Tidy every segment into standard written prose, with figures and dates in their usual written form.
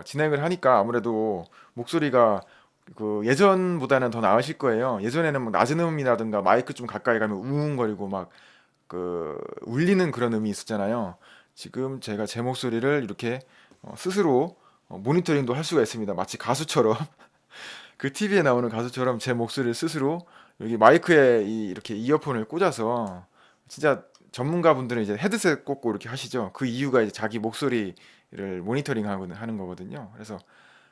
진행을 하니까 아무래도 목소리가 그 예전보다는 더 나으실 거예요. 예전에는 뭐 낮은 음이라든가 마이크 좀 가까이 가면 우웅거리고 막 그 울리는 그런 음이 있었잖아요. 지금 제가 제 목소리를 이렇게 스스로 모니터링도 할 수가 있습니다. 마치 가수처럼 그 TV에 나오는 가수처럼 제 목소리를 스스로 여기 마이크에 이렇게 이어폰을 꽂아서 진짜 전문가분들은 이제 헤드셋 꽂고 이렇게 하시죠. 그 이유가 이제 자기 목소리를 모니터링 하는 거거든요. 그래서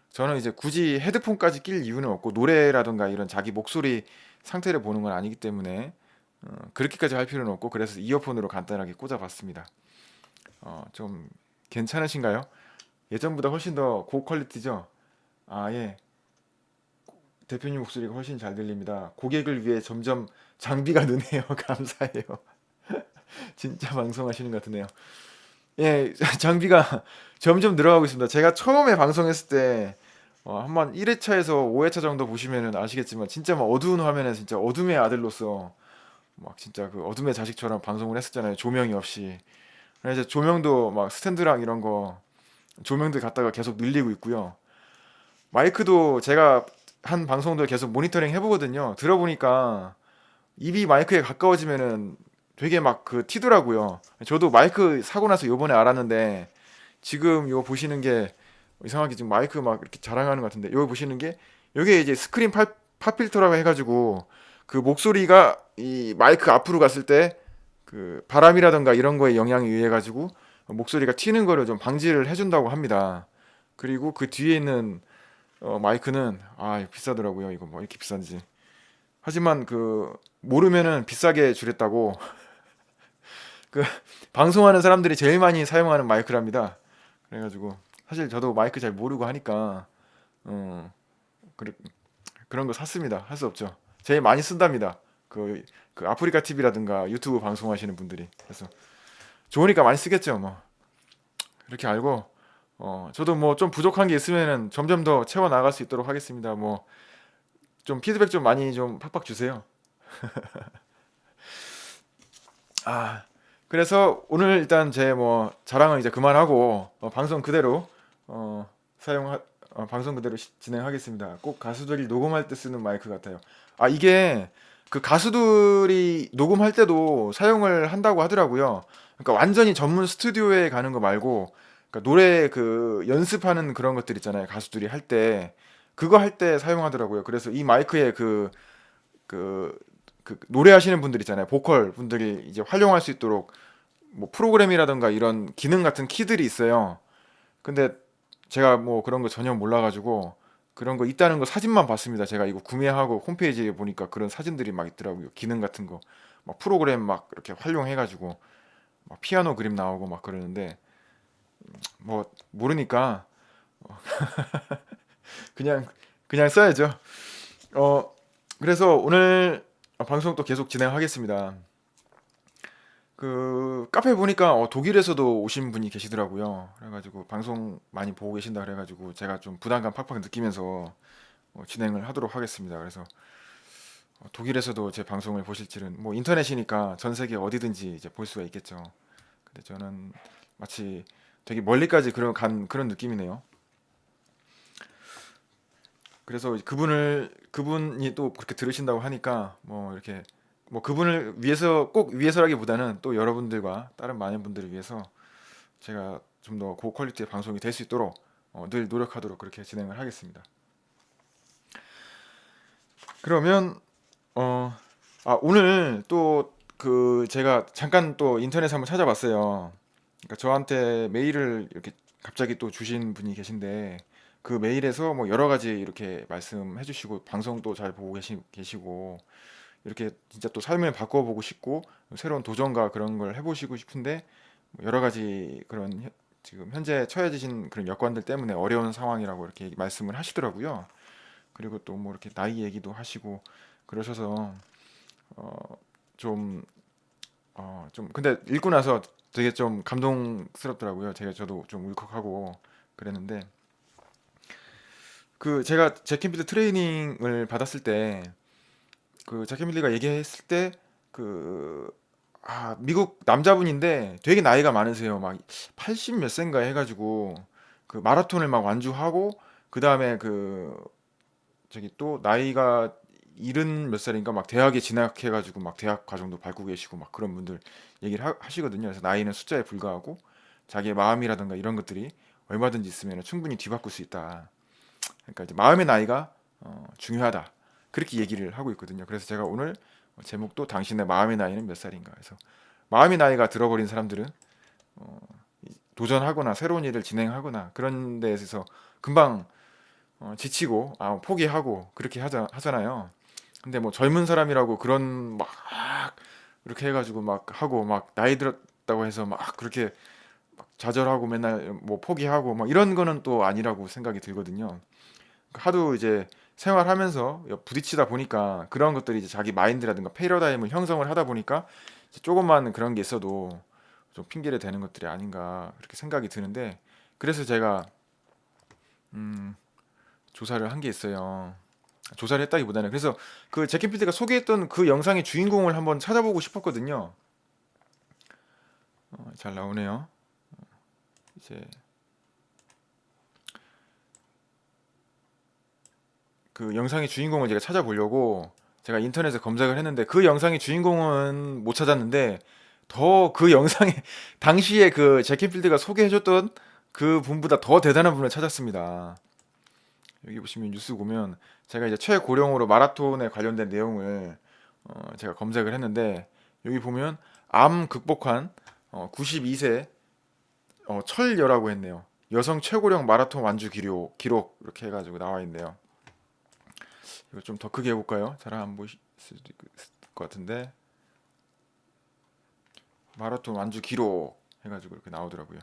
저는 이제 굳이 헤드폰까지 낄 이유는 없고 노래라든가 이런 자기 목소리 상태를 보는 건 아니기 때문에 그렇게까지 할 필요는 없고 그래서 이어폰으로 간단하게 꽂아봤습니다. 좀 괜찮으신가요? 예전보다 훨씬 더 고퀄리티죠? 아, 예. 대표님 목소리가 훨씬 잘 들립니다. 고객을 위해 점점 장비가 느네요. 감사해요. 진짜 방송하시는 것 같으네요. 예, 장비가 점점 늘어가고 있습니다. 제가 처음에 방송했을 때 한번 1회차에서 5회차 정도 보시면은 아시겠지만 진짜 막 어두운 화면에 진짜 어둠의 아들로서 막 진짜 그 어둠의 자식처럼 방송을 했었잖아요. 조명이 없이. 그래서 이제 조명도 막 스탠드랑 이런 거 조명들 갖다가 계속 늘리고 있고요. 마이크도 제가 한 방송들 계속 모니터링 해보거든요. 들어보니까 입이 마이크에 가까워지면은 되게 막 그 튀더라고요. 저도 마이크 사고 나서 요번에 알았는데 지금 이거 보시는 게 이상하게 지금 마이크 막 이렇게 자랑하는 것 같은데 여기 보시는 게 이게 이제 스크린 팝필터라고 해가지고 그 목소리가 이 마이크 앞으로 갔을 때 그 바람이라던가 이런 거에 영향에 의해 가지고 목소리가 튀는 거를 좀 방지를 해준다고 합니다. 그리고 그 뒤에 있는 마이크는 이거 비싸더라고요. 이거 뭐 이렇게 비싼지. 하지만 그 모르면은 비싸게 주랬다고 그 방송하는 사람들이 제일 많이 사용하는 마이크랍니다. 그래가지고 사실 저도 마이크 잘 모르고 하니까 어, 그런거 샀습니다. 할 수 없죠. 제일 많이 쓴답니다. 그 아프리카 TV라든가 유튜브 방송하시는 분들이. 그래서 좋으니까 많이 쓰겠죠. 뭐 그렇게 알고 저도 뭐 좀 부족한 게 있으면은 점점 더 채워 나갈 수 있도록 하겠습니다. 뭐 좀 피드백 좀 많이 좀 팍팍 주세요. 아, 그래서 오늘 일단 제 뭐 자랑은 이제 그만하고 방송 그대로 어, 사용 방송 그대로 진행하겠습니다. 꼭 가수들이 녹음할 때 쓰는 마이크 같아요. 아, 이게 그 가수들이 녹음할 때도 사용을 한다고 하더라고요. 그러니까 완전히 전문 스튜디오에 가는 거 말고 그러니까 노래 그 연습하는 그런 것들 있잖아요. 가수들이 할 때 그거 할 때 사용하더라고요. 그래서 이 마이크에 그, 그 노래하시는 분들 있잖아요. 보컬 분들이 이제 활용할 수 있도록 뭐 프로그램이라든가 이런 기능 같은 키들이 있어요. 근데 제가 뭐 그런 거 전혀 몰라가지고 그런 거 있다는 거 사진만 봤습니다. 제가 이거 구매하고 홈페이지에 보니까 그런 사진들이 막 있더라고요. 기능 같은 거. 막 프로그램 막 이렇게 활용해가지고 막 피아노 그림 나오고 막 그러는데 뭐 모르니까 그냥 그냥 써야죠. 어 그래서 오늘 방송 또 계속 진행하겠습니다. 그 카페 보니까 독일에서도 오신 분이 계시더라고요. 그래가지고 방송 많이 보고 계신다 그래가지고 제가 좀 부담감 팍팍 느끼면서 진행을 하도록 하겠습니다. 그래서 독일에서도 제 방송을 보실 줄은 뭐 인터넷이니까 전 세계 어디든지 이제 볼 수가 있겠죠. 근데 저는 마치 되게 멀리까지 간 그런 느낌이네요. 그래서 그분이 또 그렇게 들으신다고 하니까 뭐 이렇게 뭐 그분을 위해서 꼭 위해서라기보다는 또 여러분들과 다른 많은 분들을 위해서 제가 좀 더 고퀄리티의 방송이 될 수 있도록 늘 노력하도록 그렇게 진행을 하겠습니다. 그러면 어, 오늘 또 그 제가 잠깐 또 인터넷 한번 찾아봤어요. 그러니까 저한테 메일을 이렇게 갑자기 또 주신 분이 계신데 그 메일에서 뭐 여러 가지 이렇게 말씀해 주시고 방송도 잘 보고 계시고 이렇게 진짜 또 삶을 바꿔보고 싶고 새로운 도전과 그런 걸 해보시고 싶은데 뭐 여러 가지 그런 지금 현재 처해지신 그런 여건들 때문에 어려운 상황이라고 이렇게 말씀을 하시더라고요. 그리고 또 뭐 이렇게 나이 얘기도 하시고 그러셔서 좀 좀 근데 읽고 나서 되게 좀 감동스럽더라고요. 저도 좀 울컥하고 그랬는데 그 제가 잭켄필드 트레이닝을 받았을 때 그 잭켄필드가 얘기했을 때 그 미국 남자분인데 되게 나이가 많으세요. 막 80 몇 세인가 해가지고 그 마라톤을 막 완주하고 그 다음에 저기 또 나이가 70몇 살인가 막 대학에 진학해가지고 막 대학 과정도 밟고 계시고 막 그런 분들 얘기를 하시거든요. 그래서 나이는 숫자에 불과하고 자기의 마음이라든가 이런 것들이 얼마든지 있으면 충분히 뒤바꿀 수 있다. 그러니까 이제 마음의 나이가 중요하다. 그렇게 얘기를 하고 있거든요. 그래서 제가 오늘 제목도 당신의 마음의 나이는 몇 살인가 해서 마음의 나이가 들어버린 사람들은 도전하거나 새로운 일을 진행하거나 그런 데에 있어서 금방 지치고 포기하고 그렇게 하잖아요. 근데 뭐 젊은 사람이라고 그런 막 이렇게 해가지고 막 하고 막 나이 들었다고 해서 막 그렇게 막 좌절하고 맨날 뭐 포기하고 막 이런 거는 또 아니라고 생각이 들거든요. 하도 이제 생활하면서 부딪히다 보니까 그런 것들이 이제 자기 마인드라든가 패러다임을 형성을 하다 보니까 이제 조금만 그런 게 있어도 좀 핑계를 대는 것들이 아닌가 그렇게 생각이 드는데 그래서 제가 음, 조사를 한 게 있어요. 조사를 했다기보다는 그래서 그 제키필드가 소개했던 그 영상의 주인공을 한번 찾아보고 싶었거든요. 잘 나오네요. 이제 그 영상의 주인공을 제가 찾아보려고 제가 인터넷에 검색을 했는데 그 영상의 주인공은 못 찾았는데 더 그 영상에 당시에 그 제키필드가 소개해줬던 그 분보다 더 대단한 분을 찾았습니다. 여기 보시면 뉴스 보면 제가 이제 최고령으로 마라톤에 관련된 내용을 제가 검색을 했는데 여기 보면 암 극복한 92세 철여라고 했네요. 여성 최고령 마라톤 완주 기록 이렇게 해가지고 나와 있네요. 이거 좀 더 크게 해볼까요? 잘 안 보실 수도 있을 것 같은데 마라톤 완주 기록 해가지고 이렇게 나오더라고요.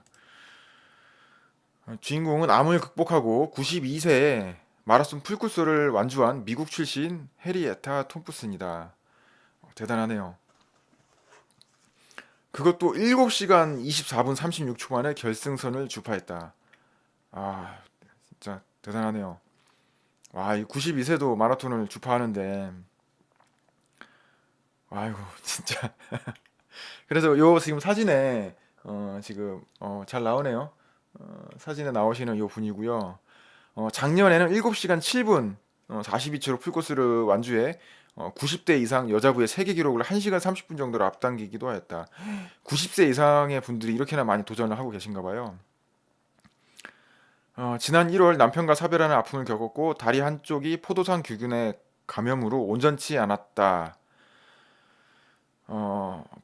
주인공은 암을 극복하고 92세에 마라톤 풀코스를 완주한 미국 출신 해리에타 톰프슨이다. 대단하네요. 그것도 7시간 24분 36초 만에 결승선을 주파했다. 아, 진짜 대단하네요. 와, 이 92세도 마라톤을 주파하는데, 아이고, 진짜. 그래서 요 지금 사진에, 지금, 잘 나오네요. 사진에 나오시는 요 분이고요. 작년에는 7시간 7분 42초로 풀코스를 완주해 90대 이상 여자부의 세계 기록을 1시간 30분 정도로 앞당기기도 하였다. 90세 이상의 분들이 이렇게나 많이 도전을 하고 계신가 봐요. 지난 1월 남편과 사별하는 아픔을 겪었고 다리 한쪽이 포도상 규균의 감염으로 온전치 않았다.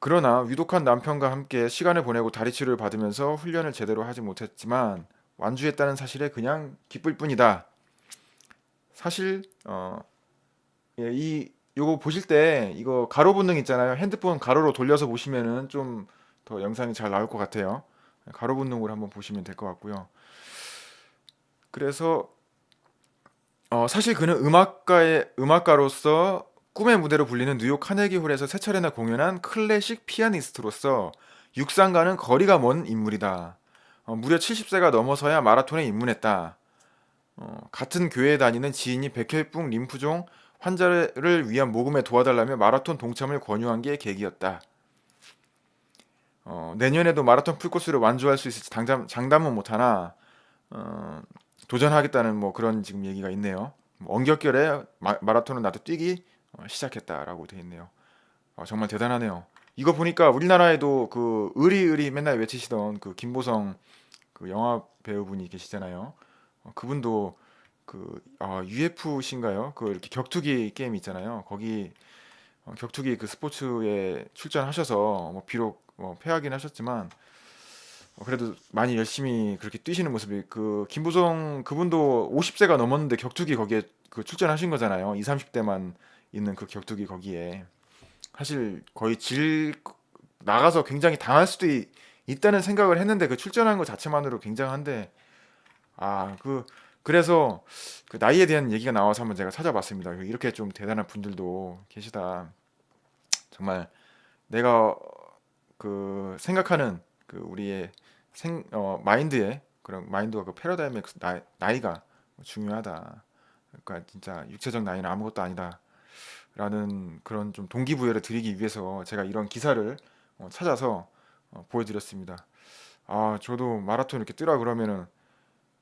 그러나 위독한 남편과 함께 시간을 보내고 다리 치료를 받으면서 훈련을 제대로 하지 못했지만 완주했다는 사실에 그냥 기쁠 뿐이다. 사실 예, 요거 보실 때 이거 가로 본능 있잖아요. 핸드폰 가로로 돌려서 보시면은 좀 더 영상이 잘 나올 것 같아요. 가로 본능으로 한번 보시면 될 것 같고요. 그래서 사실 그는 음악가로서 꿈의 무대로 불리는 뉴욕 카네기 홀에서 세 차례나 공연한 클래식 피아니스트로서 육상과는 거리가 먼 인물이다. 무려 70세가 넘어서야 마라톤에 입문했다. 같은 교회에 다니는 지인이 백혈병 림프종 환자를 위한 모금에 도와달라며 마라톤 동참을 권유한 게 계기였다. 내년에도 마라톤 풀코스를 완주할 수 있을지 장담은 못하나 어, 도전하겠다는 뭐 그런 지금 얘기가 있네요. 뭐 언격결에 마라톤은 나도 뛰기 시작했다라고 돼 있네요. 정말 대단하네요. 이거 보니까 우리나라에도 그 의리 맨날 외치시던 그 김보성 그 영화 배우분이 계시잖아요. 그분도 그 UFC인가요? 그 이렇게 격투기 게임 있잖아요. 거기 격투기 그 스포츠에 출전하셔서 뭐 비록 뭐 패하긴 하셨지만 그래도 많이 열심히 그렇게 뛰시는 모습이 그 김부성 그분도 50세가 넘었는데 격투기 거기에 그 출전하신 거잖아요. 2, 30대만 있는 그 격투기 거기에 사실 거의 질 나가서 굉장히 당할 수도 있다는 생각을 했는데 그 출전한 것 자체만으로 굉장한데 그래서 그 나이에 대한 얘기가 나와서 한번 제가 찾아봤습니다. 이렇게 좀 대단한 분들도 계시다. 정말 내가 그 생각하는 그 우리의 마인드의 그런 마인드와 그 패러다임의 그 나이가 중요하다. 그러니까 진짜 육체적 나이는 아무것도 아니다라는 그런 좀 동기부여를 드리기 위해서 제가 이런 기사를 찾아서 보여드렸습니다. 저도 마라톤 이렇게 뛰라 그러면은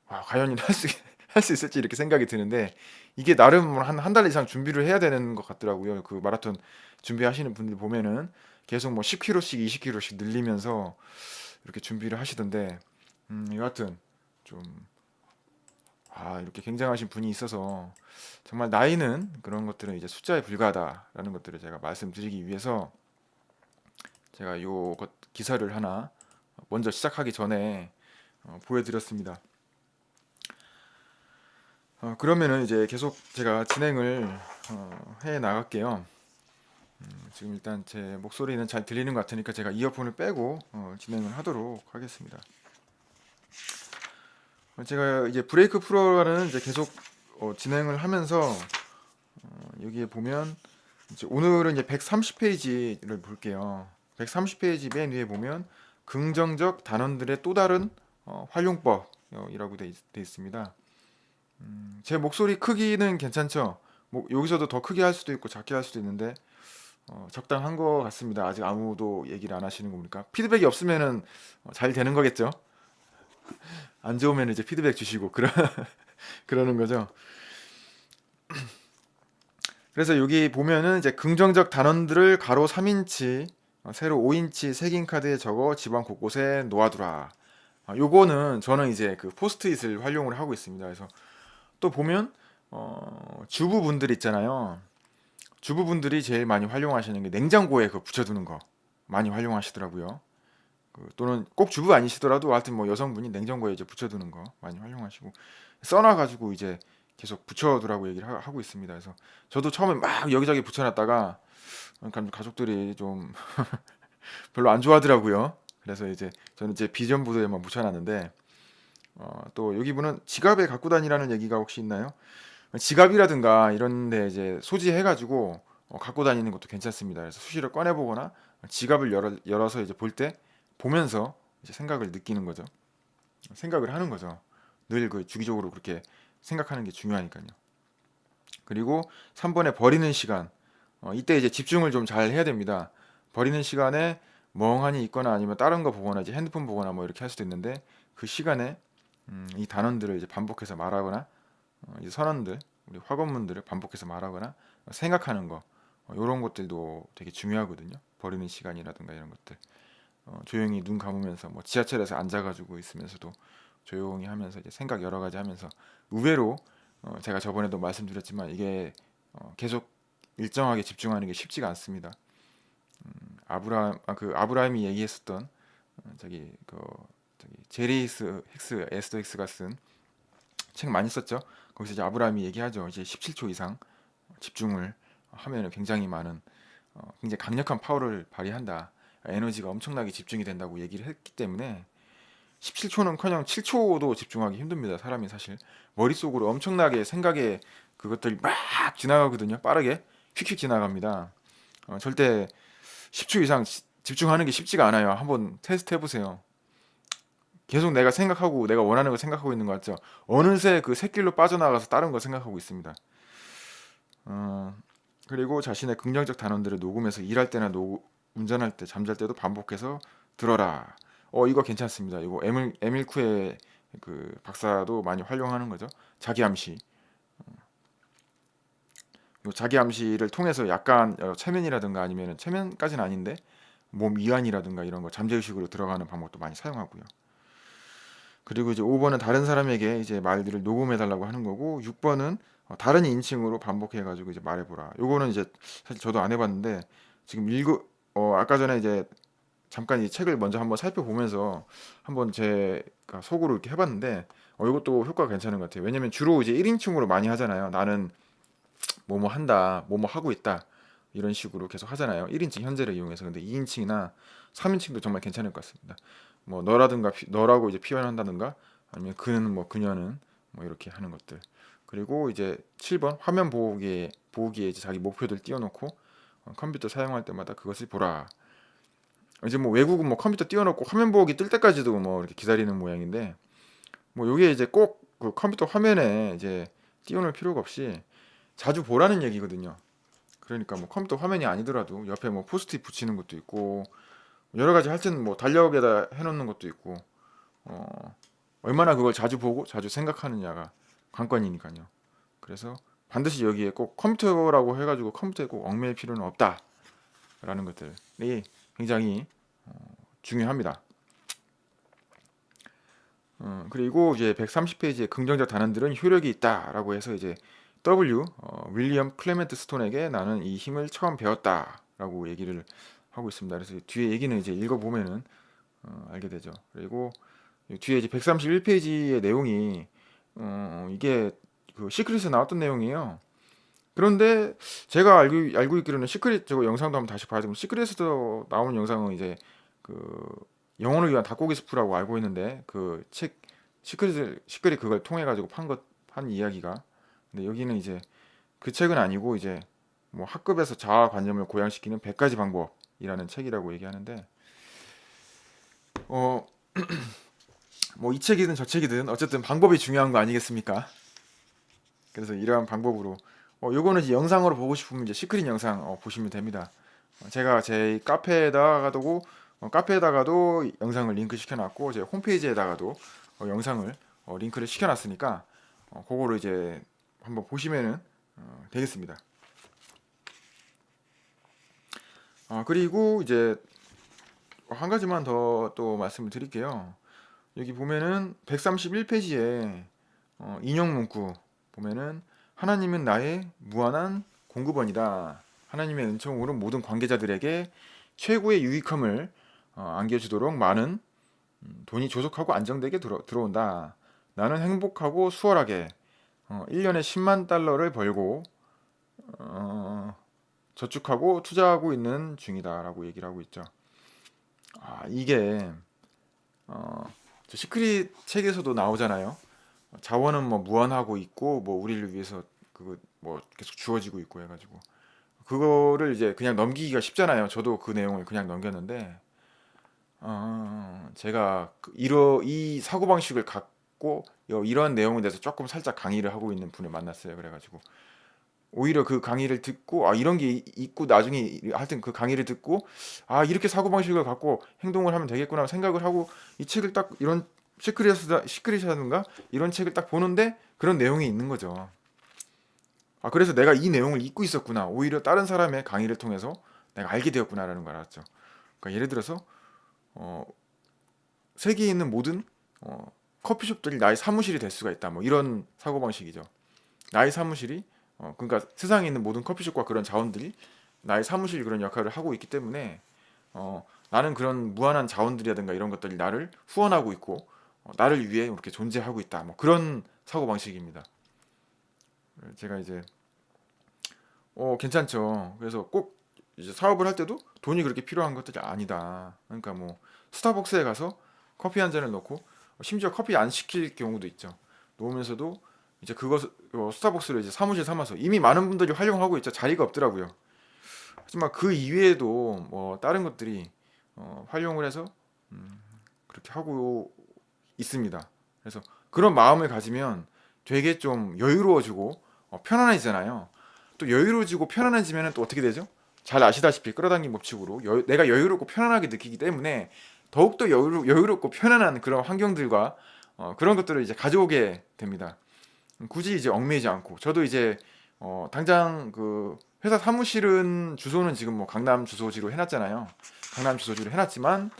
과연 할 수 있을지 이렇게 생각이 드는데 이게 나름 한 달 이상 준비를 해야 되는 것 같더라고요. 그 마라톤 준비하시는 분들 보면은 계속 뭐 10kg씩 20kg씩 늘리면서 이렇게 준비를 하시던데 여하튼 좀 이렇게 굉장하신 분이 있어서 정말 나이는 그런 것들은 이제 숫자에 불과하다라는 것들을 제가 말씀드리기 위해서 제가 요 기사를 하나 먼저 시작하기 전에 보여드렸습니다. 그러면은 이제 계속 제가 진행을 해 나갈게요. 지금 일단 제 목소리는 잘 들리는 것 같으니까 제가 이어폰을 빼고 진행을 하도록 하겠습니다. 제가 이제 브레이크 프로라는 이제 계속 진행을 하면서 여기에 보면 이제 오늘은 이제 130페이지를 볼게요. 130페이지 맨 위에 보면 긍정적 단원들의 또 다른 활용법이라고 돼 있습니다. 제 목소리 크기는 괜찮죠? 뭐 여기서도 더 크게 할 수도 있고 작게 할 수도 있는데 적당한 것 같습니다. 아직 아무도 얘기를 안 하시는 거 보니까 피드백이 없으면은 잘 되는 거겠죠? 안 좋으면 이제 피드백 주시고 그러는 거죠. 그래서 여기 보면은 이제 긍정적 단원들을 가로 3인치, 세로 5인치 색인 카드에 적어 집안 곳곳에 놓아두라. 요거는 저는 이제 그 포스트잇을 활용을 하고 있습니다. 그래서 또 보면 주부분들 있잖아요. 주부분들이 제일 많이 활용하시는 게 냉장고에 그 붙여두는 거 많이 활용하시더라고요. 또는 꼭 주부 아니시더라도 하여튼 뭐 여성분이 냉장고에 이제 붙여두는 거 많이 활용하시고 써놔가지고 이제 계속 붙여두라고 얘기를 하고 있습니다. 그래서 저도 처음에 막 여기저기 붙여놨다가 그러니까 가족들이 좀 별로 안 좋아하더라고요. 그래서 이제 저는 이제 비전부도에만 붙여놨는데 또 여기 분은 지갑에 갖고 다니라는 얘기가 혹시 있나요? 지갑이라든가 이런데 이제 소지해가지고 갖고 다니는 것도 괜찮습니다. 그래서 수시로 꺼내보거나 지갑을 열어서 이제 볼 때 보면서 이제 생각을 느끼는 거죠. 생각을 하는 거죠. 늘 그 주기적으로 그렇게 생각하는 게 중요하니까요. 그리고 3번에 버리는 시간. 이때 이제 집중을 좀 잘 해야 됩니다. 버리는 시간에 멍하니 있거나 아니면 다른 거 보거나 이제 핸드폰 보거나 뭐 이렇게 할 수도 있는데 그 시간에 이 단원들을 이제 반복해서 말하거나 이제 선언들, 우리 학원문들을 반복해서 말하거나 생각하는 거 이런 것들도 되게 중요하거든요. 버리는 시간이라든가 이런 것들. 조용히 눈 감으면서 뭐 지하철에서 앉아가지고 있으면서도 조용히 하면서 이제 생각 여러 가지 하면서 의외로 제가 저번에도 말씀드렸지만 이게 계속 일정하게 집중하는 게 쉽지가 않습니다. 아브라함이 얘기했었던 저기 제리스 헥스 에스더 헥스가 쓴 책 많이 썼죠. 거기서 이제 아브라함이 얘기하죠. 이제 17초 이상 집중을 하면은 굉장히 많은 굉장히 강력한 파워를 발휘한다. 에너지가 엄청나게 집중이 된다고 얘기를 했기 때문에 17초는커녕 7초도 집중하기 힘듭니다. 사람이 사실 머릿속으로 엄청나게 생각에 그것들이 막 지나가거든요. 빠르게 휙휙 지나갑니다. 절대 10초 이상 집중하는 게 쉽지가 않아요. 한번 테스트 해보세요. 계속 내가 생각하고 내가 원하는 거 생각하고 있는 것 같죠. 어느새 그 샛길로 빠져나가서 다른 거 생각하고 있습니다. 어, 그리고 자신의 긍정적 단원들을 녹음해서 일할 때나 운전할 때, 잠잘 때도 반복해서 들어라. 이거 괜찮습니다. 이거 에밀쿠의 그 박사도 많이 활용하는 거죠. 자기 암시. 요 자기 암시를 통해서 약간 최면이라든가 아니면 최면까지는 아닌데 몸 이완이라든가 이런 거 잠재의식으로 들어가는 방법도 많이 사용하고요. 그리고 이제 5번은 다른 사람에게 이제 말들을 녹음해 달라고 하는 거고 6번은 다른 인칭으로 반복해 가지고 이제 말해 보라. 요거는 이제 사실 저도 안 해봤는데 지금 아까 전에 이제 잠깐 이 책을 먼저 한번 살펴보면서 한번 제가 속으로 이렇게 해봤는데 이것도 효과가 괜찮은 것 같아요. 왜냐면 주로 이제 1인칭으로 많이 하잖아요. 나는 뭐뭐 한다, 뭐뭐 하고 있다 이런 식으로 계속 하잖아요. 1인칭 현재를 이용해서. 근데 2인칭이나 3인칭도 정말 괜찮을 것 같습니다. 뭐 너라든가 너라고 이제 표현한다든가 아니면 그는 뭐 그녀는 뭐 이렇게 하는 것들. 그리고 이제 7번 화면 보기에 이제 자기 목표들 띄워놓고 컴퓨터 사용할 때마다 그것을 보라. 이제 뭐 외국은 뭐 컴퓨터 띄워놓고 화면 보기 뜰 때까지도 뭐 이렇게 기다리는 모양인데 뭐 요게 이제 꼭 그 컴퓨터 화면에 이제 띄워놓을 필요가 없이 자주 보라는 얘기거든요. 그러니까 뭐 컴퓨터 화면이 아니더라도 옆에 뭐 포스트잇 붙이는 것도 있고 여러 가지 할 때는 뭐 달력에다 해놓는 것도 있고 어, 얼마나 그걸 자주 보고 자주 생각하느냐가 관건이니까요. 그래서 반드시 여기에 꼭 컴퓨터라고 해가지고 컴퓨터에 꼭 얽매일 필요는 없다라는 것들이 굉장히 중요합니다. 그리고 이제 130페이지의 긍정적 단어들은 효력이 있다라고 해서 이제 윌리엄 클레멘트 스톤에게 나는 이 힘을 처음 배웠다라고 얘기를 하고 있습니다. 그래서 뒤에 얘기는 이제 읽어보면은 알게 되죠. 그리고 뒤에 이제 131페이지의 내용이 이게 그 시크릿에 나왔던 내용이에요. 그런데 제가 알고 있기로는 시크릿 저거 영상도 한번 다시 봐야 되고 시크릿에서 나오는 영상은 이제 그 영혼을 위한 닭고기 스프라고 알고 있는데 그 책 시크릿 그걸 통해 가지고 판 이야기가 근데 여기는 이제 그 책은 아니고 이제 뭐 학급에서 자아 관념을 고양시키는 100가지 방법이라는 책이라고 얘기하는데 어 뭐 이 책이든 저 책이든 어쨌든 방법이 중요한 거 아니겠습니까? 그래서 이러한 방법으로 요거는 이제 영상으로 보고 싶으면 이제 시크릿 영상 보시면 됩니다. 제가 제 카페에다가도 영상을 링크 시켜놨고 제 홈페이지에다가도 영상을 링크를 시켜놨으니까 그거를 이제 한번 보시면은 되겠습니다. 그리고 이제 한 가지만 더 또 말씀을 드릴게요. 여기 보면은 131페이지에 인용 문구 보면은 하나님은 나의 무한한 공급원이다. 하나님의 은총으로 모든 관계자들에게 최고의 유익함을 안겨주도록 많은 돈이 조속하고 안정되게 들어온다. 나는 행복하고 수월하게 1년에 10만 달러를 벌고 저축하고 투자하고 있는 중이다라고 얘기를 하고 있죠. 이게 저 시크릿 책에서도 나오잖아요. 자원은 뭐 무한하고 있고 뭐 우리를 위해서 그거 뭐 계속 주어지고 있고 해가지고 그거를 이제 그냥 넘기기가 쉽잖아요. 저도 그 내용을 그냥 넘겼는데 제가 이 사고방식을 갖고 이런 내용에 대해서 조금 살짝 강의를 하고 있는 분을 만났어요. 그래가지고 오히려 그 강의를 듣고 이런 게 있고 나중에 하여튼 그 강의를 듣고 이렇게 사고방식을 갖고 행동을 하면 되겠구나 생각을 하고 이 책을 딱 이런 시크릿이라든가 이런 책을 딱 보는데 그런 내용이 있는 거죠. 그래서 내가 이 내용을 잊고 있었구나. 오히려 다른 사람의 강의를 통해서 내가 알게 되었구나라는 걸 알았죠. 그러니까 예를 들어서 어, 세계에 있는 모든 커피숍들이 나의 사무실이 될 수가 있다. 뭐 이런 사고방식이죠. 나의 사무실이 그러니까 세상에 있는 모든 커피숍과 그런 자원들이 나의 사무실 그런 역할을 하고 있기 때문에 나는 그런 무한한 자원들이라든가 이런 것들이 나를 후원하고 있고 나를 위해 이렇게 존재하고 있다. 뭐 그런 사고 방식입니다. 제가 이제 괜찮죠. 그래서 꼭 이제 사업을 할 때도 돈이 그렇게 필요한 것들이 아니다. 그러니까 뭐 스타벅스에 가서 커피 한 잔을 넣고 심지어 커피 안 시킬 경우도 있죠. 놓으면서도 이제 스타벅스를 이제 사무실 삼아서 이미 많은 분들이 활용하고 있죠. 자리가 없더라고요. 하지만 그 이외에도 뭐 다른 것들이 활용을 해서 그렇게 하고 있습니다. 그래서 그런 마음을 가지면 되게 좀 여유로워지고 편안해지잖아요. 또 여유로워지고 편안해지면 또 어떻게 되죠? 잘 아시다시피 끌어당김 법칙으로 내가 여유롭고 편안하게 느끼기 때문에 더욱더 여유롭고 편안한 그런 환경들과 그런 것들을 이제 가져오게 됩니다. 굳이 이제 얽매이지 않고 저도 이제 당장 그 회사 사무실은 주소는 지금 뭐 강남 주소지로 해놨잖아요. 강남 주소지로 해놨지만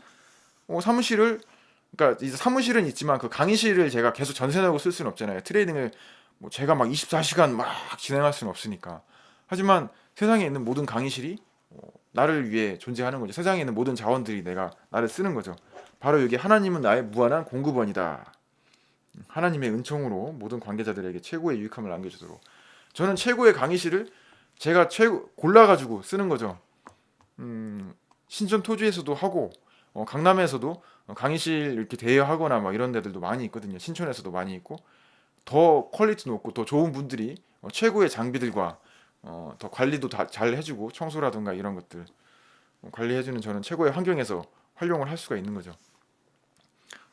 사무실을 그러니까 이제 사무실은 있지만 그 강의실을 제가 계속 전세 내고 쓸 수는 없잖아요. 트레이닝을 뭐 제가 막 24시간 막 진행할 수는 없으니까. 하지만 세상에 있는 모든 강의실이 나를 위해 존재하는 거죠. 세상에 있는 모든 자원들이 내가 나를 쓰는 거죠. 바로 여기 하나님은 나의 무한한 공급원이다. 하나님의 은총으로 모든 관계자들에게 최고의 유익함을 남겨주도록. 저는 최고의 강의실을 제가 골라가지고 쓰는 거죠. 신촌 토지에서도 하고 강남에서도 강의실 이렇게 대여하거나 막 이런 데들도 많이 있거든요. 신촌에서도 많이 있고 더 퀄리티 높고 더 좋은 분들이 최고의 장비들과 더 관리도 다 잘 해주고 청소라든가 이런 것들 관리해주는 저는 최고의 환경에서 활용을 할 수가 있는 거죠.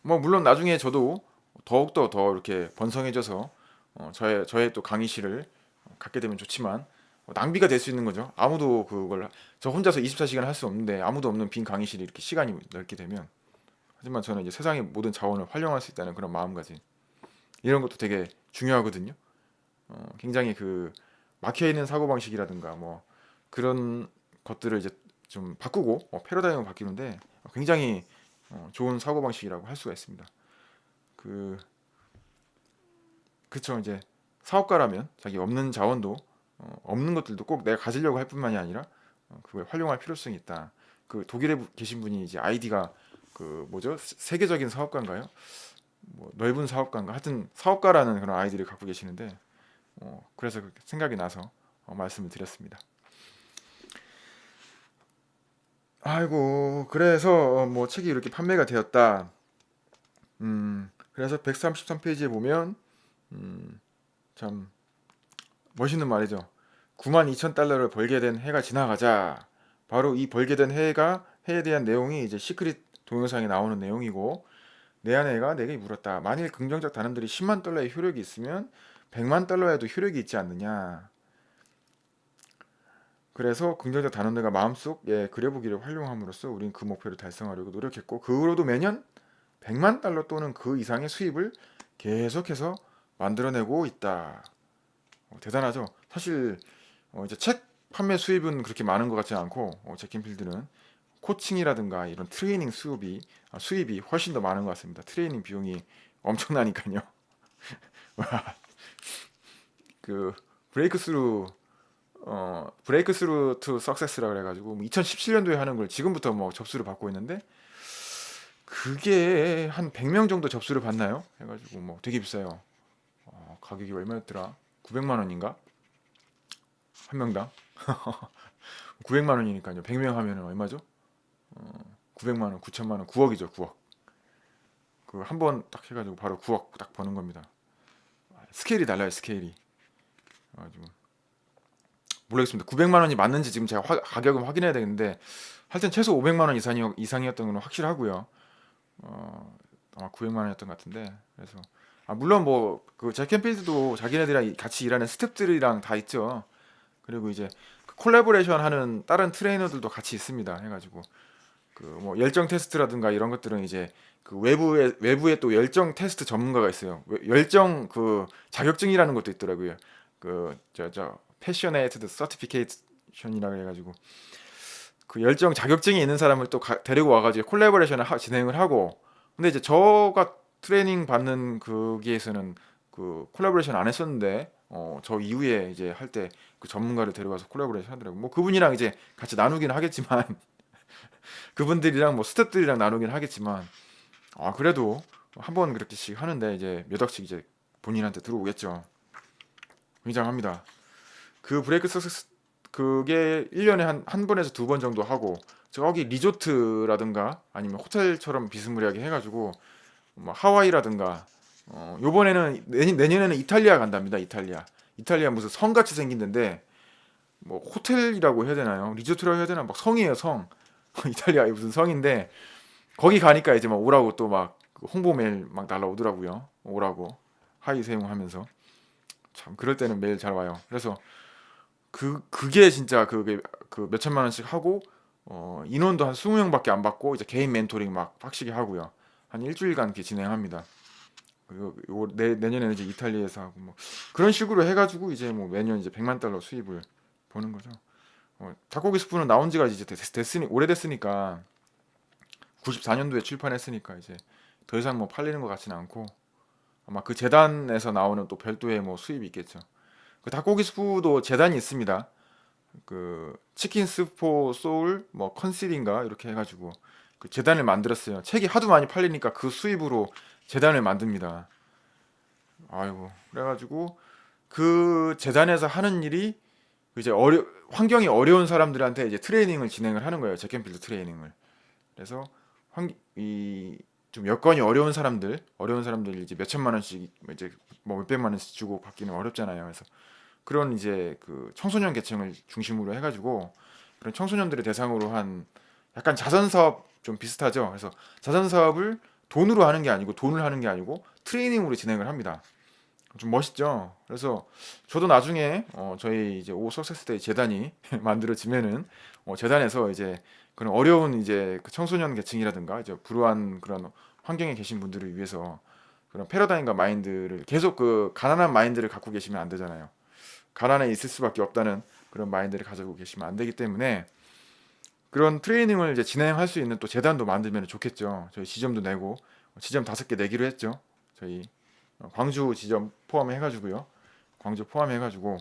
뭐 물론 나중에 저도 더욱더 더 이렇게 번성해져서 저의 또 강의실을 갖게 되면 좋지만 낭비가 될 수 있는 거죠. 저 혼자서 24시간 할 수 없는데 아무도 없는 빈 강의실이 이렇게 시간이 넓게 되면 하지만 저는 이제 세상의 모든 자원을 활용할 수 있다는 그런 마음가짐, 이런 것도 되게 중요하거든요. 굉장히 그 막혀 있는 사고 방식이라든가 뭐 그런 것들을 이제 좀 바꾸고 패러다임을 바뀌는데 굉장히 좋은 사고 방식이라고 할 수가 있습니다. 그 그쵸. 이제 사업가라면 자기 없는 자원도 없는 것들도 꼭 내가 가지려고 할 뿐만이 아니라 그걸 활용할 필요성이 있다. 그 독일에 계신 분이 이제 아이디가 그 뭐죠? 세계적인 사업가인가요? 뭐 넓은 사업가인가? 하여튼 사업가라는 그런 아이디를 갖고 계시는데 그래서 그렇게 생각이 나서 말씀을 드렸습니다. 아이고, 그래서 뭐 책이 이렇게 판매가 되었다. 그래서 133페이지에 보면 참 멋있는 말이죠. 92,000달러를 벌게 된 해가 지나가자. 바로 이 벌게 된 해에 대한 내용이 이제 시크릿 동영상에 나오는 내용이고, 내 아내가 내게 물었다. 만일 긍정적 단어들이 10만 달러의 효력이 있으면 100만 달러에도 효력이 있지 않느냐. 그래서 긍정적 단어들과 마음속에 그려보기를 활용함으로써 우린 그 목표를 달성하려고 노력했고, 그 후로도 매년 100만 달러 또는 그 이상의 수입을 계속해서 만들어내고 있다. 대단하죠. 사실 이제 책 판매 수입은 그렇게 많은 것 같지 않고 제킨필드는 코칭이라든가 이런 트레이닝 수입이 훨씬 더 많은 것 같습니다. 트레이닝 비용이 엄청나니까요. 그 브레이크 스루 투 석세스라 그래가지고 2017년도에 하는 걸 지금부터 뭐 접수를 받고 있는데 그게 한 100명 정도 접수를 받나요? 해가지고 뭐 되게 비싸요. 가격이 얼마였더라? 900만 원인가? 한 명당? 900만 원이니까요. 100명 하면은 얼마죠? 900만 원, 9천만 원, 9억이죠, 9억. 그 한 번 딱 해가지고 바로 9억 딱 버는 겁니다. 스케일이 달라요, 스케일이. 가지고 모르겠습니다. 900만 원이 맞는지 지금 제가 가격은 확인해야 되는데 하여튼 최소 500만 원 이상이었던 건 확실하고요. 아마 900만 원이었던 것 같은데 그래서 물론 뭐 그 잭앤필드도 자기네들이랑 같이 일하는 스태프들이랑 다 있죠. 그리고 이제 그 콜라보레이션 하는 다른 트레이너들도 같이 있습니다. 해가지고 그 뭐 열정 테스트라든가 이런 것들은 이제 그 외부에 또 열정 테스트 전문가가 있어요. 열정 그 자격증이라는 것도 있더라고요. 그 저 패셔네이트드 서티피케이션이라 그래가지고 그 열정 자격증이 있는 사람을 또 데리고 와가지고 콜라보레이션을 진행을 하고 근데 이제 저가 트레이닝 받는 거기에서는 그 콜라보레이션 안 했었는데 저 이후에 이제 할 때 그 전문가를 데려가서 콜라보레이션 하더라고. 뭐 그분이랑 이제 같이 나누긴 하겠지만 그분들이랑 뭐 스태프들이랑 나누긴 하겠지만 그래도 한 번 그렇게씩 하는데 이제 몇 억씩 이제 본인한테 들어오겠죠. 굉장합니다. 그 브레이크 석세스 그게 1년에 한 번에서 두 번 정도 하고 저기 리조트라든가 아니면 호텔처럼 비스무리하게 해가지고 뭐 하와이라든가 요번에는 내년에는 이탈리아 간답니다. 이탈리아 무슨 성같이 생긴 데인데 뭐 호텔이라고 해야 되나요? 리조트라고 해야 되나? 막 성이에요, 성. 이탈리아에 무슨 성인데 거기 가니까 이제 막 오라고 또 막 홍보 메일 막 날라오더라고요. 오라고 하이 세용하면서 참 그럴 때는 메일 잘 와요. 그래서 그게 진짜 그게 그 몇천만 원씩 하고 인원도 한 20명밖에 안 받고 이제 개인 멘토링 막 빡시게 하고요. 한 일주일간 이렇게 진행합니다. 그리고 내년에는 이제 이탈리아에서 하고 뭐 그런 식으로 해가지고 이제 뭐 매년 이제 100만 달러 수입을 보는 거죠. 닭고기 스프는 나온 지가 이제 오래됐으니까 94년도에 출판했으니까 이제 더 이상 뭐 팔리는 것 같지는 않고 아마 그 재단에서 나오는 또 별도의 뭐 수입이 있겠죠. 그 닭고기 스프도 재단이 있습니다. 그 치킨 스포 소울 뭐 컨실인가 이렇게 해가지고 그 재단을 만들었어요. 책이 하도 많이 팔리니까 그 수입으로 재단을 만듭니다. 아이고 그래가지고 그 재단에서 하는 일이 이제 환경이 어려운 사람들한테 이제 트레이닝을 진행을 하는 거예요. 잭앤필드 트레이닝을. 그래서 이 좀 여건이 어려운 사람들 이제 몇 천만 원씩 이제 뭐 몇백만 원씩 주고 받기는 어렵잖아요. 그래서 그런 이제 그 청소년 계층을 중심으로 해가지고 그런 청소년들을 대상으로 한 약간 자선 사업 좀 비슷하죠. 그래서 자선 사업을 돈으로 하는 게 아니고 돈을 하는 게 아니고 트레이닝으로 진행을 합니다. 좀 멋있죠. 그래서 저도 나중에 저희 이제 오 석세스데이 재단이 만들어지면은 재단에서 이제 그런 어려운 이제 그 청소년 계층이라든가 이제 불우한 그런 환경에 계신 분들을 위해서 그런 패러다임과 마인드를 계속 그 가난한 마인드를 갖고 계시면 안 되잖아요. 가난에 있을 수밖에 없다는 그런 마인드를 가지고 계시면 안 되기 때문에 그런 트레이닝을 이제 진행할 수 있는 또 재단도 만들면 좋겠죠. 저희 지점도 내고 지점 5개 내기로 했죠. 저희 광주 지점 포함해 가지고요. 광주 포함해 가지고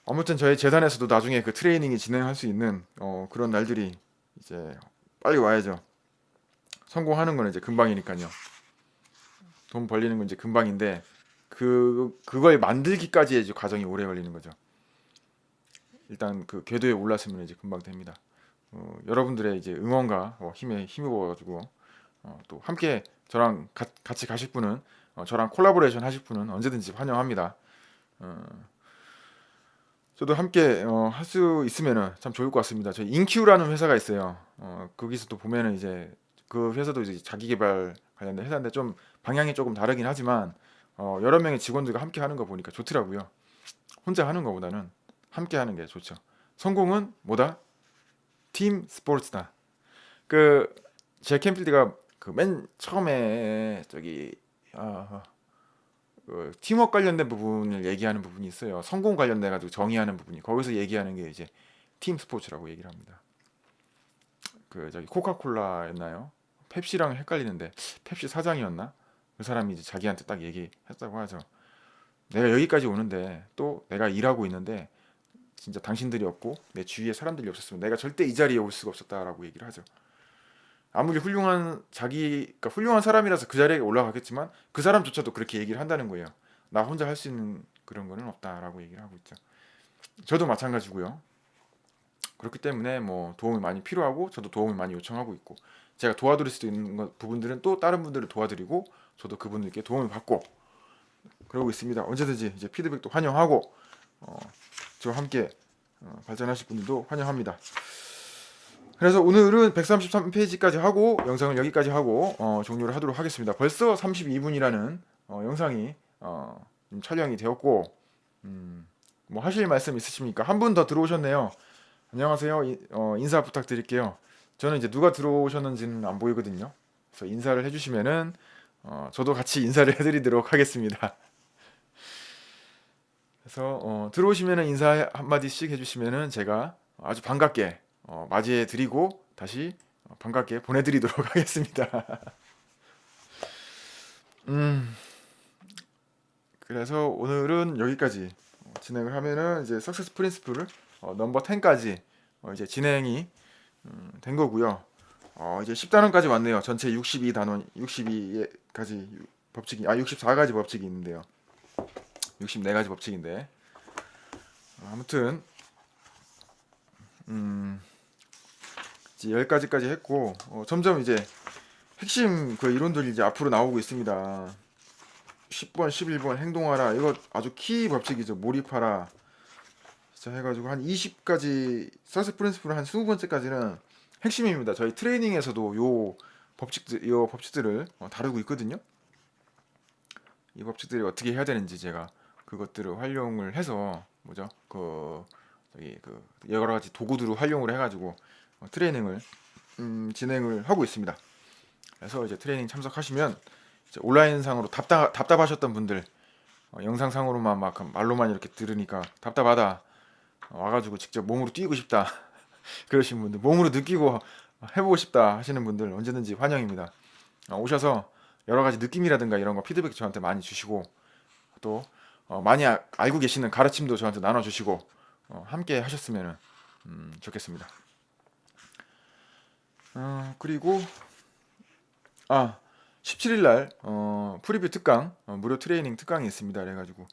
아무튼 저희 재단에서도 나중에 그 트레이닝이 진행할 수 있는 그런 날들이 이제 빨리 와야죠. 성공하는 건 이제 금방이니까요. 돈 벌리는 건 이제 금방인데 그걸 만들기까지의 이제 과정이 오래 걸리는 거죠. 일단 그 궤도에 올랐으면 이제 금방 됩니다. 여러분들의 이제 응원과 힘에 힘입어 가지고 또 함께 저랑 같이 가실 분은 저랑 콜라보레이션 하실 분은 언제든지 환영합니다. 어, 저도 함께 할 수 있으면은 참 좋을 것 같습니다. 저희 인큐라는 회사가 있어요. 거기서 또 보면은 이제 그 회사도 이제 자기 개발 관련된 회사인데 좀 방향이 조금 다르긴 하지만 여러 명의 직원들과 함께 하는 거 보니까 좋더라고요. 혼자 하는 것보다는 함께 하는 게 좋죠. 성공은 뭐다? 팀 스포츠다. 그 제 캠필드가 그 맨 처음에 저기 아, 그 팀워크 관련된 부분을 얘기하는 부분이 있어요. 성공 관련돼 가지고 정의하는 부분이 거기서 얘기하는 게 이제 팀 스포츠라고 얘기를 합니다. 그 저기 코카콜라였나요? 펩시랑 헷갈리는데 펩시 사장이었나? 그 사람이 이제 자기한테 딱 얘기했다고 하죠. 내가 여기까지 오는데 또 내가 일하고 있는데 진짜 당신들이 없고 내 주위에 사람들이 없었으면 내가 절대 이 자리에 올 수가 없었다라고 얘기를 하죠. 아무리 그러니까 훌륭한 사람이라서 그 자리에 올라가겠지만 그 사람조차도 그렇게 얘기를 한다는 거예요. 나 혼자 할 수 있는 그런 거는 없다라고 얘기를 하고 있죠. 저도 마찬가지고요. 그렇기 때문에 뭐 도움이 많이 필요하고 저도 도움을 많이 요청하고 있고 제가 도와드릴 수도 있는 부분들은 또 다른 분들을 도와드리고 저도 그분들께 도움을 받고 그러고 있습니다. 언제든지 이제 피드백도 환영하고 어, 저와 함께 발전하실 분들도 환영합니다. 그래서 오늘은 133페이지까지 하고 영상을 여기까지 하고 종료를 하도록 하겠습니다. 벌써 32분이라는 영상이 촬영이 되었고 뭐 하실 말씀 있으십니까? 한 분 더 들어오셨네요. 안녕하세요. 인사 부탁드릴게요. 저는 이제 누가 들어오셨는지는 안 보이거든요. 그래서 인사를 해주시면은 저도 같이 인사를 해드리도록 하겠습니다. 그래서 들어오시면은 인사 한마디씩 해주시면은 제가 아주 반갑게 맞이해드리고 다시 반갑게 보내드리도록 하겠습니다. 음, 그래서 오늘은 여기까지 진행을 하면은 이제 석세스 프린시플을 넘버 10까지 이제 진행이 된 거고요. 이제 10단원까지 왔네요. 전체 62단원, 62가지 법칙이 64가지 법칙이 있는데요. 64가지 법칙인데 아무튼 이제 10가지까지 했고 점점 이제 핵심 그 이론들이 이제 앞으로 나오고 있습니다. 10번, 11번 행동하라. 이거 아주 키 법칙이죠. 몰입하라. 진짜 해가지고 한 20가지 서스 프린시플 한 20번째까지는 핵심입니다. 저희 트레이닝에서도 요 법칙들을 다루고 있거든요. 이 법칙들이 어떻게 해야 되는지 제가 그것들을 활용을 해서 뭐죠? 저기 여러 가지 도구들을 활용을 해가지고 트레이닝을 진행을 하고 있습니다. 그래서 이제 트레이닝 참석하시면 이제 온라인상으로 답답하셨던 분들 영상상으로만 막 말로만 이렇게 들으니까 답답하다 와가지고 직접 몸으로 뛰고 싶다 그러신 분들 몸으로 느끼고 해보고 싶다 하시는 분들 언제든지 환영입니다. 오셔서 여러 가지 느낌이라든가 이런 거 피드백 저한테 많이 주시고 또 많이 알고 계시는 가르침도 저한테 나눠주시고 함께 하셨으면 좋겠습니다. 그리고 17일 날 프리뷰 특강 무료 트레이닝 특강이 있습니다. 그래가지고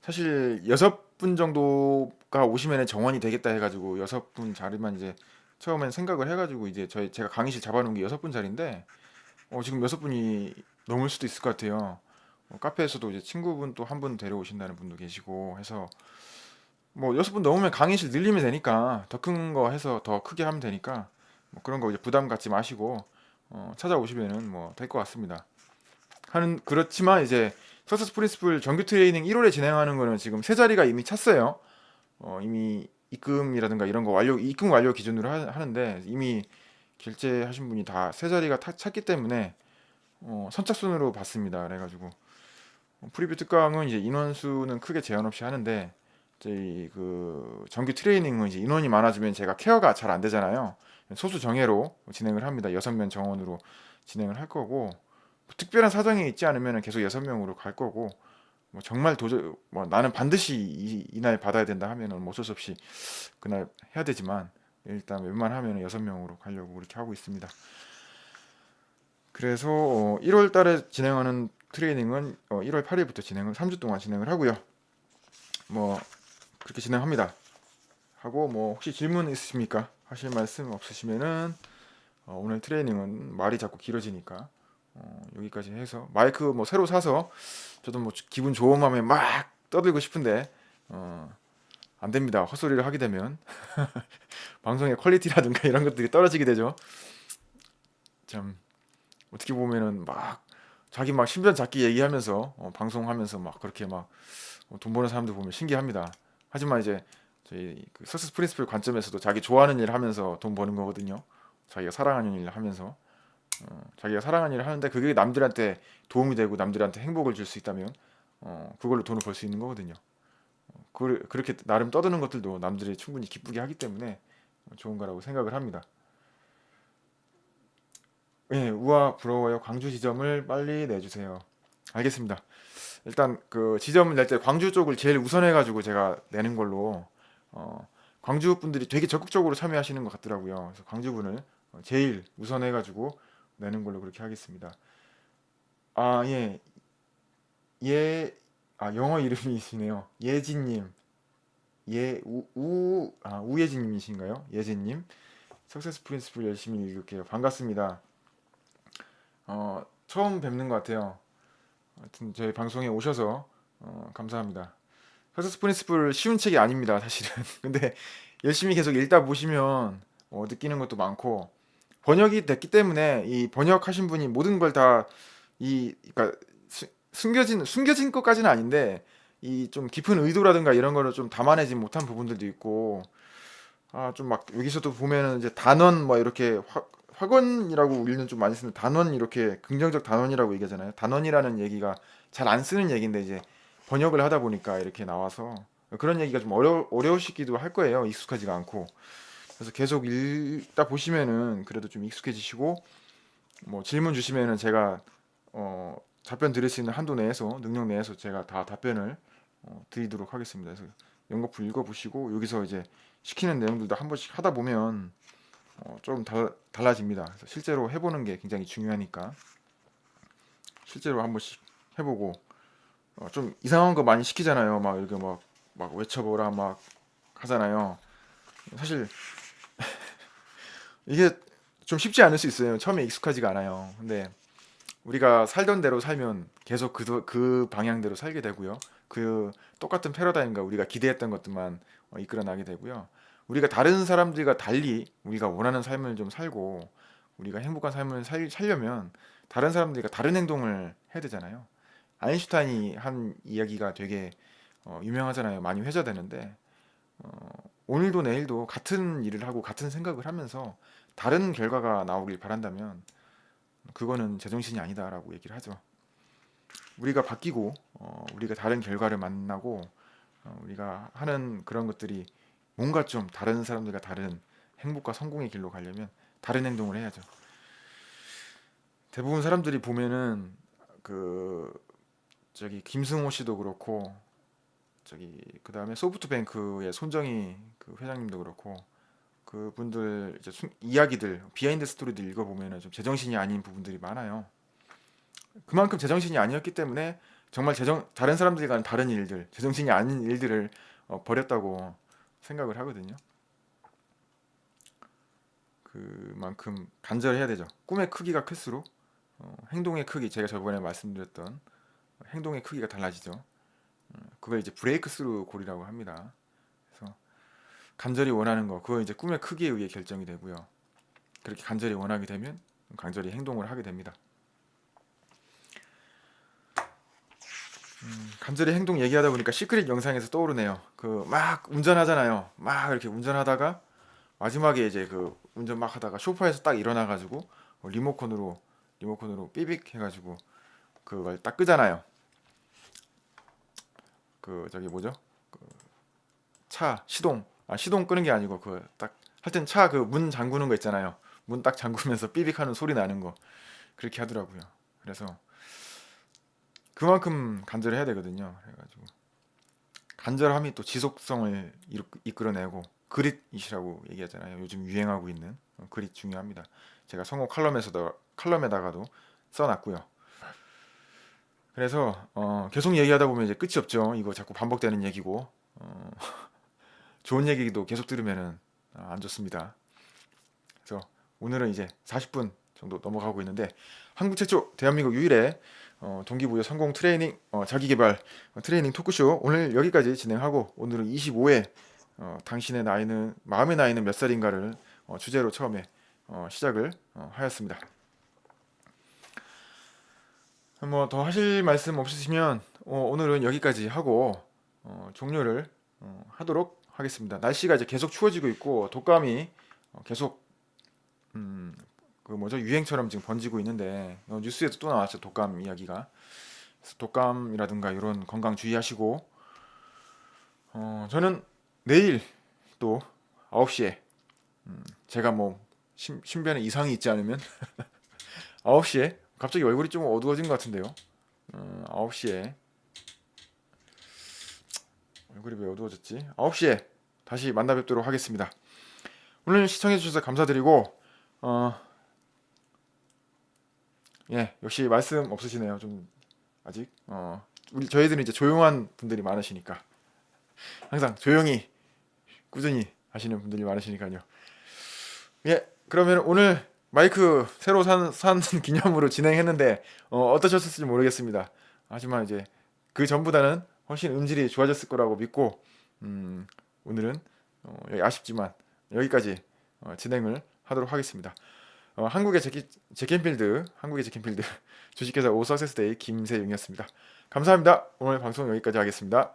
사실 6분 정도가 오시면 정원이 되겠다 해가지고 6분 자리만 이제 처음엔 생각을 해가지고 이제 제가 강의실 잡아놓은 게 6분 자리인데 지금 6분이 넘을 수도 있을 것 같아요. 카페에서도 이제 친구분 또 한 분 데려오신다는 분도 계시고 해서 뭐 6분 넘으면 강의실 늘리면 되니까 더 큰 거 해서 더 크게 하면 되니까 뭐 그런 거 이제 부담 갖지 마시고 찾아오시면은 뭐 될 것 같습니다. 그렇지만 이제 석세스 프린시플 정규 트레이닝 1월에 진행하는 거는 지금 세 자리가 이미 찼어요. 이미 입금이라든가 이런 거 완료 입금 완료 기준으로 하는데 이미 결제하신 분이 다 세 자리가 찼기 때문에 선착순으로 받습니다. 그래가지고 프리뷰 특강은 이제 인원수는 크게 제한 없이 하는데 저희 그 정규 트레이닝은 이제 인원이 많아지면 제가 케어가 잘 안 되잖아요. 소수 정예로 진행을 합니다. 6명 정원으로 진행을 할 거고 특별한 사정이 있지 않으면 계속 6명으로 갈 거고 뭐 정말 도저히 뭐 나는 반드시 이날 받아야 된다 하면은 뭐 어쩔 수 없이 그날 해야 되지만 일단 웬만하면 6명으로 가려고 그렇게 하고 있습니다. 그래서 1월 달에 진행하는 트레이닝은 1월 8일부터 진행을 3주 동안 진행을 하고요. 뭐 그렇게 진행합니다. 하고 뭐 혹시 질문 있으십니까? 하실 말씀 없으시면은 오늘 트레이닝은 말이 자꾸 길어지니까 여기까지 해서 마이크 뭐 새로 사서 저도 뭐 기분 좋은 마음에 막 떠들고 싶은데 안 됩니다. 헛소리를 하게 되면 방송의 퀄리티라든가 이런 것들이 떨어지게 되죠. 참 어떻게 보면은 막 자기 막 신변 잡기 얘기하면서 방송하면서 막 그렇게 막 돈 버는 사람들 보면 신기합니다. 하지만 이제 저희 그 석세스 프린시플 관점에서도 자기 좋아하는 일 하면서 돈 버는 거거든요. 자기가 사랑하는 일 하면서 자기가 사랑하는 일을 하는데 그게 남들한테 도움이 되고 남들한테 행복을 줄 수 있다면 그걸로 돈을 벌 수 있는 거거든요. 그렇게 나름 떠드는 것들도 남들이 충분히 기쁘게 하기 때문에 좋은 거라고 생각을 합니다. 예, 우와 부러워요. 광주 지점을 빨리 내주세요. 알겠습니다. 일단 그 지점을 낼 때 광주 쪽을 제일 우선해가지고 제가 내는 걸로 어, 광주 분들이 되게 적극적으로 참여하시는 것 같더라고요. 그래서 광주 분을 제일 우선해가지고 내는 걸로 그렇게 하겠습니다. 아, 예, 영어 이름이시네요. 예진님, 우예진님이신가요? 예진님, 석세스 프린시플 열심히 읽을게요. 반갑습니다. 처음 뵙는 것 같아요. 하여튼 저희 방송에 오셔서 감사합니다. 석세스 프린시플 쉬운 책이 아닙니다, 사실은. 근데 열심히 계속 읽다 보시면 느끼는 것도 많고 번역이 됐기 때문에 이 번역하신 분이 모든 걸 다 그러니까 숨겨진 것까지는 아닌데 이 좀 깊은 의도라든가 이런 거를 좀 담아내지 못한 부분들도 있고 좀 막 여기서도 보면은 이제 단원 뭐 이렇게 확언이라고 우리는 좀 많이 쓰는 단원 이렇게 긍정적 단원이라고 얘기하잖아요. 단원이라는 얘기가 잘 안 쓰는 얘기인데 이제 번역을 하다 보니까 이렇게 나와서 그런 얘기가 좀 어려우시기도 할 거예요. 익숙하지가 않고. 그래서 계속 읽다 보시면은 그래도 좀 익숙해지시고 뭐 질문 주시면은 제가 답변 드릴 수 있는 한도 내에서 능력 내에서 제가 다 답변을 드리도록 하겠습니다. 그래서 연거푸 읽어보시고 여기서 이제 시키는 내용들도 한 번씩 하다 보면 좀 달라집니다. 그래서 실제로 해보는 게 굉장히 중요하니까 실제로 한 번씩 해보고 좀 이상한 거 많이 시키잖아요. 막 이렇게 막 외쳐보라 막 하잖아요. 사실 이게 좀 쉽지 않을 수 있어요. 처음에 익숙하지가 않아요. 근데 우리가 살던 대로 살면 계속 그 방향대로 살게 되고요. 그 똑같은 패러다임과 우리가 기대했던 것들만 이끌어 나게 되고요. 우리가 다른 사람들과 달리 우리가 원하는 삶을 좀 살고 우리가 행복한 삶을 살려면 다른 사람들과 다른 행동을 해야 되잖아요. 아인슈타인이 한 이야기가 되게 유명하잖아요. 많이 회자되는데 오늘도 내일도 같은 일을 하고 같은 생각을 하면서 다른 결과가 나오길 바란다면 그거는 제정신이 아니다라고 얘기를 하죠. 우리가 바뀌고 우리가 다른 결과를 만나고 우리가 하는 그런 것들이 뭔가 좀 다른 사람들과 다른 행복과 성공의 길로 가려면 다른 행동을 해야죠. 대부분 사람들이 보면은 그 저기 김승호 씨도 그렇고 저기 그 다음에 소프트뱅크의 손정희 그 회장님도 그렇고 그분들 이제 이야기들 비하인드 스토리들 읽어보면은 좀 제정신이 아닌 부분들이 많아요. 그만큼 제정신이 아니었기 때문에 정말 다른 사람들과는 다른 일들, 제정신이 아닌 일들을 벌였다고 생각을 하거든요. 그만큼 간절해야 되죠. 꿈의 크기가 클수록 행동의 크기, 제가 저번에 말씀드렸던 행동의 크기가 달라지죠. 그걸 이제 브레이크 스루 골이라고 합니다. 그래서 간절히 원하는 거, 그거 이제 꿈의 크기에 의해 결정이 되고요. 그렇게 간절히 원하게 되면 간절히 행동을 하게 됩니다. 간절히 행동 얘기하다 보니까 시크릿 영상에서 떠오르네요. 그 막 운전하잖아요. 막 이렇게 운전하다가 마지막에 이제 그 운전 막 하다가 소파에서 딱 일어나가지고 리모컨으로 삐빅 해가지고 그걸 딱 끄잖아요. 그 저기 뭐죠? 차 시동 시동 끄는 게 아니고 그 딱 하여튼 차 그 문 잠그는 거 있잖아요. 문 딱 잠그면서 삐빅하는 소리 나는 거 그렇게 하더라고요. 그래서 그만큼 간절해야 되거든요. 그래가지고 간절함이 또 지속성을 이끌어내고 그릿이라고 얘기하잖아요. 요즘 유행하고 있는 그릿 중요합니다. 제가 성우 칼럼에다가도 써놨고요. 그래서 계속 얘기하다 보면 이제 끝이 없죠. 이거 자꾸 반복되는 얘기고 좋은 얘기도 계속 들으면은 안 좋습니다. 그래서 오늘은 이제 40분 정도 넘어가고 있는데 한국 최초 대한민국 유일의 동기부여 성공 트레이닝 자기계발 트레이닝 토크쇼 오늘 여기까지 진행하고 오늘은 25회 당신의 나이는 마음의 나이는 몇 살인가를 주제로 처음에 시작을 하였습니다. 뭐 더 하실 말씀 없으시면 오늘은 여기까지 하고 종료를 하도록 하겠습니다. 날씨가 이제 계속 추워지고 있고 독감이 계속 음, 그 뭐죠 유행처럼 지금 번지고 있는데 뉴스에도 또 나왔죠 독감 이야기가. 그래서 독감이라든가 이런 건강 주의하시고 저는 내일 또 9시에 제가 뭐 신변에 이상이 있지 않으면 9시에 갑자기 얼굴이 좀 어두워진 것 같은데요. 9시에 얼굴이 왜 어두워졌지? 9시에 다시 만나 뵙도록 하겠습니다. 오늘 시청해 주셔서 감사드리고 예 역시 말씀 없으시네요. 좀 아직 저희들은 이제 조용한 분들이 많으시니까 항상 조용히 꾸준히 하시는 분들이 많으시니까요. 예 그러면 오늘 마이크 새로 산 기념으로 진행했는데 어떠셨을지 모르겠습니다. 하지만 이제 그 전보다는 훨씬 음질이 좋아졌을 거라고 믿고 오늘은 아쉽지만 여기까지 진행을 하도록 하겠습니다. 한국의 제킨필드 주식회사 오서세스데이 김세용이었습니다. 감사합니다. 오늘 방송 여기까지 하겠습니다.